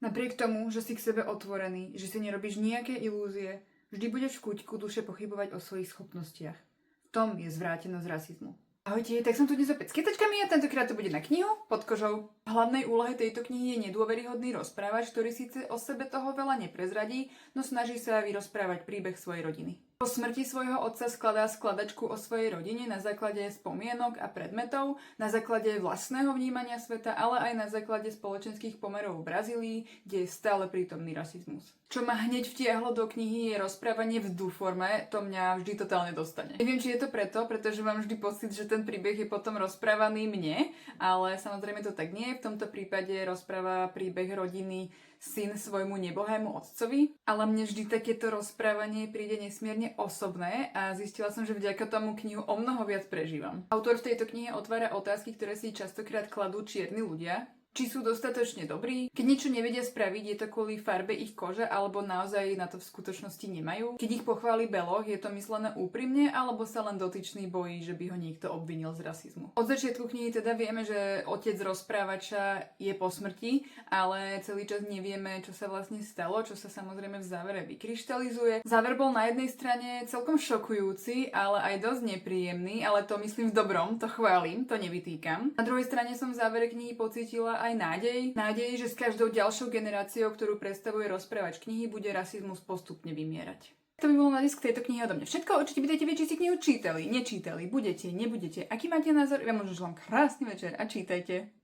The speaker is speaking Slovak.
Napriek tomu, že si k sebe otvorený, že si nerobíš nejaké ilúzie, vždy budeš v kúťku duše pochybovať o svojich schopnostiach. V tom je zvrátenosť rasizmu. Ahojte, tak som tu dnes opäť s kytačkami a tentokrát to bude na knihu Pod kožou. V hlavnej úlohe tejto knihy je nedôveryhodný rozprávač, ktorý síce o sebe toho veľa neprezradí, no snaží sa vyrozprávať príbeh svojej rodiny. Po smrti svojho otca skladá skladačku o svojej rodine na základe spomienok a predmetov, na základe vlastného vnímania sveta, ale aj na základe spoločenských pomerov v Brazílii, kde je stále prítomný rasizmus. Čo ma hneď vtiahlo do knihy je rozprávanie v forme, to mňa vždy totálne dostane. Neviem, či je to pretože mám vždy pocit, že ten príbeh je potom rozprávaný mne, ale samozrejme to tak nie. V tomto prípade rozpráva príbeh rodiny syn svojmu nebohému otcovi, ale mne vždy takéto rozprávanie príde nesmierne osobné a zistila som, že vďaka tomu knihu o mnoho viac prežívam. Autor v tejto knihe otvára otázky, ktoré si častokrát kladú čierni ľudia. Či sú dostatočne dobrí? Keď niečo nevedia spraviť, je to kvôli farbe ich kože, alebo naozaj na to v skutočnosti nemajú? Keď ich pochváli beloch, je to myslené úprimne, alebo sa len dotyčný bojí, že by ho niekto obvinil z rasizmu? Od začiatku knihy teda vieme, že otec rozprávača je po smrti, ale celý čas nevieme, čo sa vlastne stalo, čo sa samozrejme v závere vykryštalizuje. Záver bol na jednej strane celkom šokujúci, ale aj dosť nepríjemný, ale to myslím v dobrom, to chválim, to nevytýkam. Na druhej strane som v závere knihy pocítila aj nádej, že s každou ďalšou generáciou, ktorú predstavuje rozprávač knihy, bude rasizmus postupne vymierať. To by bolo na disk tejto knihy odo mňa všetko. Určite pýtajte, či ste knihu čítali, nečítali, budete, nebudete. Aký máte názor? Ja možno želám krásny večer a čítajte.